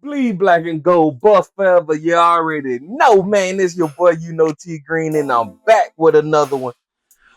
Bleed black and gold, buff forever. You already know, man. It's your boy, T Green, and I'm back with another one.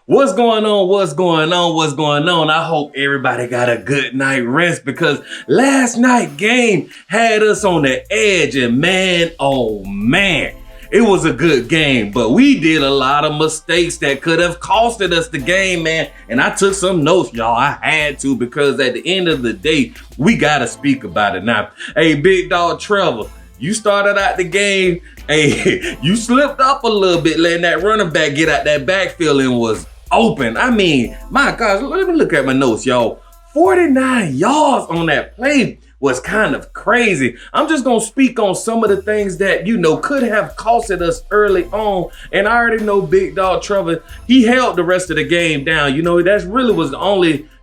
What's going on? What's going on? What's going on? I hope everybody got a good night rest because last night game had us on the edge, and man, oh man, it was a good game, but we did a lot of mistakes that could have costed us the game, man. And I took some notes, y'all. I had to, because at the end of the day, we got to speak about it. Now, hey, big dog Trevor, you started out the game. Hey, you slipped up a little bit, letting that running back get out that backfield and was open. I mean, my gosh, let me look at my notes, y'all. 49 yards on that play was kind of crazy. I'm just going to speak on some of the things that, could have costed us early on. And I already know big dog Trevor, he held the rest of the game down.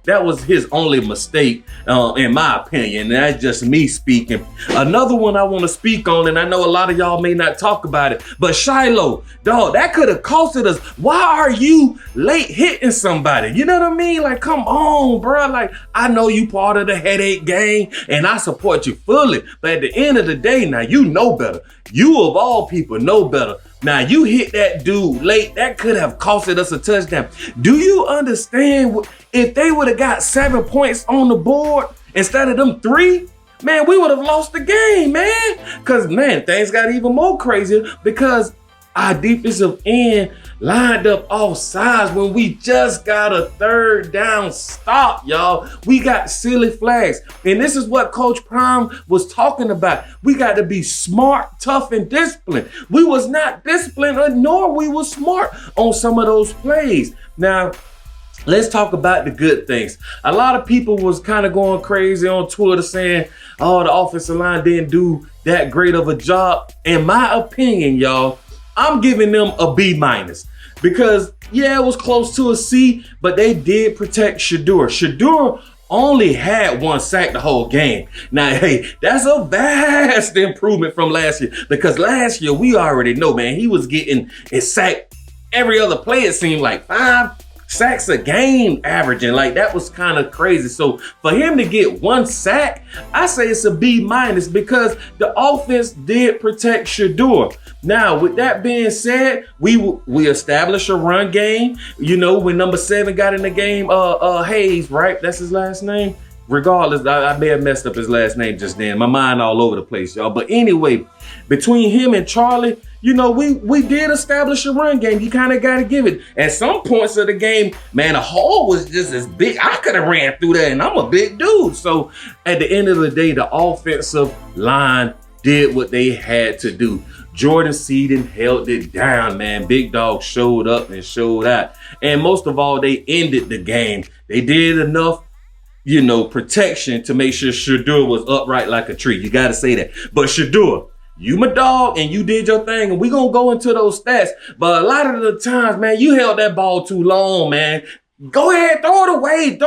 That was his only mistake, in my opinion. And that's just me speaking. Another one I want to speak on, and I know a lot of y'all may not talk about it, but Shiloh, dog, that could have costed us. Why are you late hitting somebody? You know what I mean? Like, come on, bro. Like, I know you part of the headache gang, and I support you fully. But at the end of the day, now you know better. You of all people know better. Now, you hit that dude late. That could have costed us a touchdown. Do you understand? If they would have got 7 points on the board instead of them 3, man, we would have lost the game, man. Because, man, things got even more crazier because our defensive end lined up off sides when we just got a third down stop, y'all. We got silly flags. And this is what CoachPrime was talking about. We got to be smart, tough, and disciplined. We was not disciplined, nor we was smart on some of those plays. Now, let's talk about the good things. A lot of people was kind of going crazy on Twitter saying, oh, the offensive line didn't do that great of a job. In my opinion, y'all, I'm giving them a B- because, yeah, it was close to a C, but they did protect Shedeur. Shedeur only had 1 sack the whole game. Now, hey, that's a vast improvement from last year, because last year we already know, man, he was getting his sack every other play. It seemed like 5 sacks a game averaging. Like, that was kind of crazy. So for him to get 1 sack, I say it's a B- because the offense did protect Shedeur. Now, with that being said, we established a run game. When number 7 got in the game, Hayes, right? That's his last name. Regardless, I may have messed up his last name just then. My mind all over the place, y'all. But anyway, between him and Charlie, we did establish a run game. You kind of got to give it. At some points of the game, man, the hole was just as big. I could have ran through that, and I'm a big dude. So at the end of the day, the offensive line did what they had to do. Jordan Seaton held it down, man. Big Dog showed up and showed out. And most of all, they ended the game. They did enough protection to make sure Shedeur was upright like a tree. You got to say that. But Shedeur, you my dog, and you did your thing, and we're going to go into those stats. But a lot of the times, man, you held that ball too long, man. Go ahead, throw it away.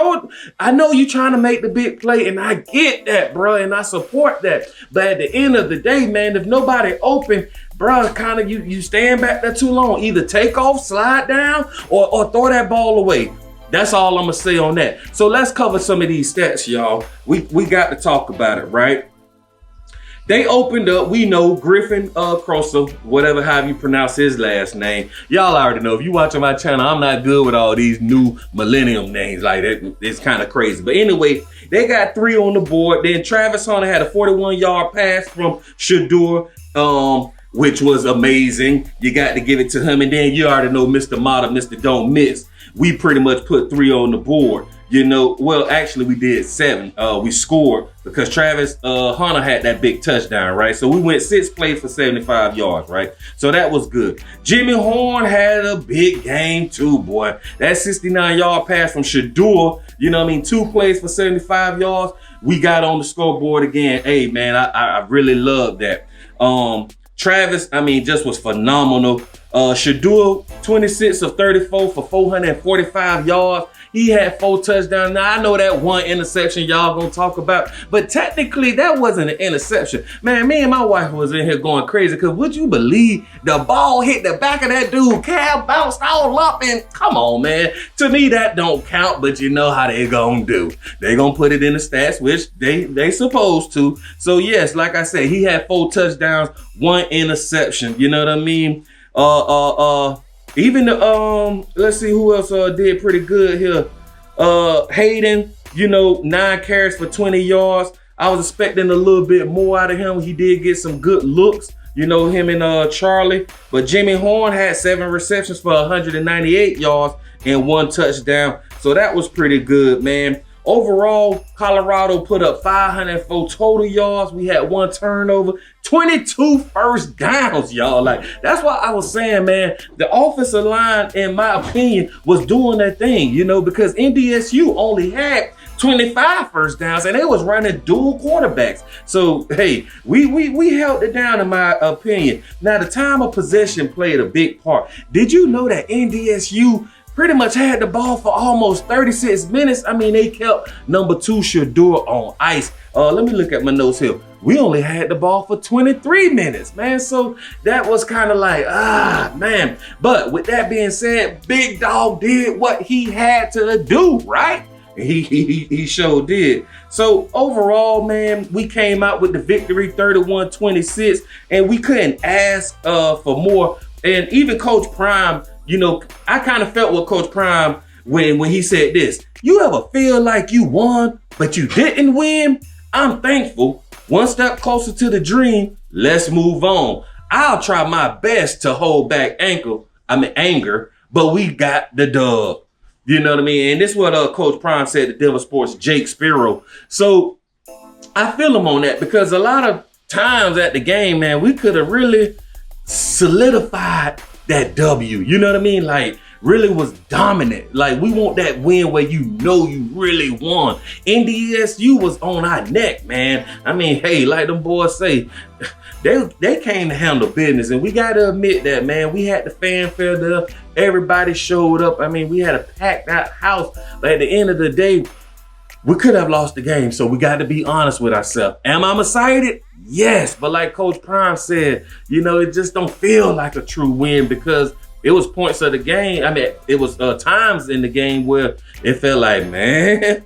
I know you trying to make the big play, and I get that, bro, and I support that. But at the end of the day, man, if nobody open, bro, kind of you stand back there too long. Either take off, slide down, or throw that ball away. That's all I'm going to say on that. So let's cover some of these stats, y'all. We got to talk about it, right? They opened up, we know, Griffin Crosser, however you pronounce his last name. Y'all already know. If you watching my channel, I'm not good with all these new millennium names like that. It's kind of crazy. But anyway, they got 3 on the board. Then Travis Hunter had a 41-yard pass from Shedeur, which was amazing. You got to give it to him. And then you already know Mr. Mata, Mr. Don't Miss. We pretty much put 3 on the board. Well, actually we did 7. We scored because Travis Hunter had that big touchdown, right? So we went 6 plays for 75 yards, right? So that was good. Jimmy Horn had a big game too, boy. That 69-yard pass from Shedeur, 2 plays for 75 yards. We got on the scoreboard again. Hey, man, I really love that. Travis, just was phenomenal. Shedeur, 26 of 34 for 445 yards. He had 4 touchdowns. Now, I know that one interception y'all gonna talk about, but technically that wasn't an interception. Man, me and my wife was in here going crazy because would you believe the ball hit the back of that dude, cab bounced all up, and come on, man. To me, that don't count, but you know how they gonna do. They gonna put it in the stats, which they supposed to. So yes, like I said, he had 4 touchdowns, 1 interception. You know what I mean? Even the let's see who else did pretty good here. Hayden, 9 carries for 20 yards. I was expecting a little bit more out of him. He did get some good looks, him and Charlie. But Jimmy Horn had 7 receptions for 198 yards and 1 touchdown. So that was pretty good, man. Overall, Colorado put up 504 total yards. We had 1 turnover, 22 first downs, y'all. Like, that's why I was saying, man, the offensive line, in my opinion, was doing that thing, because NDSU only had 25 first downs and they was running dual quarterbacks. So, hey, we held it down, in my opinion. Now, the time of possession played a big part. Did you know that NDSU pretty much had the ball for almost 36 minutes? I mean, they kept number 2 Shedeur on ice. Let me look at my notes here. We only had the ball for 23 minutes, man. So that was kind of like, man. But with that being said, Big Dog did what he had to do, right? He sure did. So overall, man, we came out with the victory, 31-26, and we couldn't ask for more. And even CoachPrime, I kind of felt with CoachPrime when he said this. You ever feel like you won, but you didn't win? I'm thankful. One step closer to the dream. Let's move on. I'll try my best to hold back anger, but we got the dub. You know what I mean? And this is what CoachPrime said to Denver Sports, Jake Spiro. So I feel him on that because a lot of times at the game, man, we could have really solidified that W. You know what I mean? Like, really was dominant. Like, we want that win where you really won. NDSU was on our neck, man. I mean, hey, like them boys say, they came to handle business, and we got to admit that, man. We had the fanfare there. Everybody showed up. I mean, we had a packed out house. But at the end of the day, we could have lost the game, so we got to be honest with ourselves. Am I excited? Yes, but like CoachPrime said, it just don't feel like a true win because it was points of the game. I mean, it was times in the game where it felt like, man,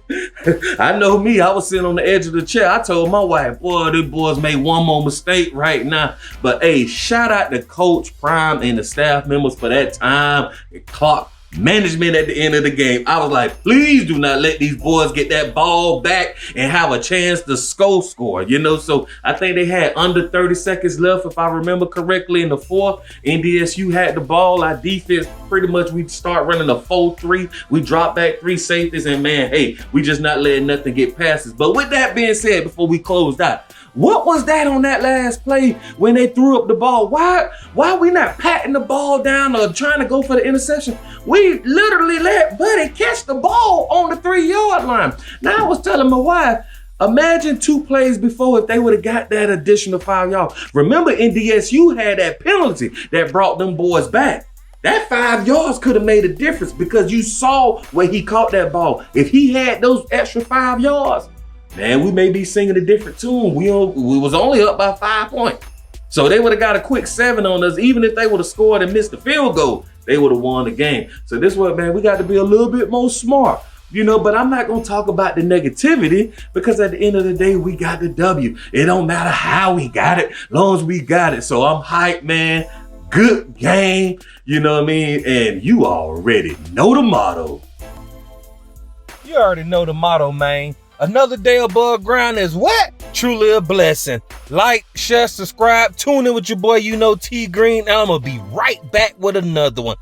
I know me. I was sitting on the edge of the chair. I told my wife, boy, these boys made one more mistake right now. But hey, shout out to CoachPrime and the staff members for that time and clock management at the end of the game. I was like, please do not let these boys get that ball back and have a chance to score. So I think they had under 30 seconds left, if I remember correctly, in the 4th. NDSU had the ball. Our defense, pretty much, we start running a 4-3. We drop back 3 safeties, and man, hey, we just not letting nothing get past us. But with that being said, before we closed out, what was that on that last play when they threw up the ball? Why we not patting the ball down or trying to go for the interception? We literally let Buddy catch the ball on the 3-yard line. Now, I was telling my wife, imagine 2 plays before if they would have got that additional 5 yards. Remember, NDSU had that penalty that brought them boys back. That 5 yards could have made a difference because you saw where he caught that ball. If he had those extra 5 yards, man, we may be singing a different tune. We was only up by 5 points. So they would have got a quick 7 on us. Even if they would have scored and missed the field goal, they would have won the game. So this one, man, we got to be a little bit more smart. But I'm not going to talk about the negativity because at the end of the day, we got the W. It don't matter how we got it, as long as we got it. So I'm hyped, man. Good game. You know what I mean? And you already know the motto. You already know the motto, man. Another day above ground is what? Truly a blessing. Like, share, subscribe, tune in with your boy, T Green, and I'm going to be right back with another one.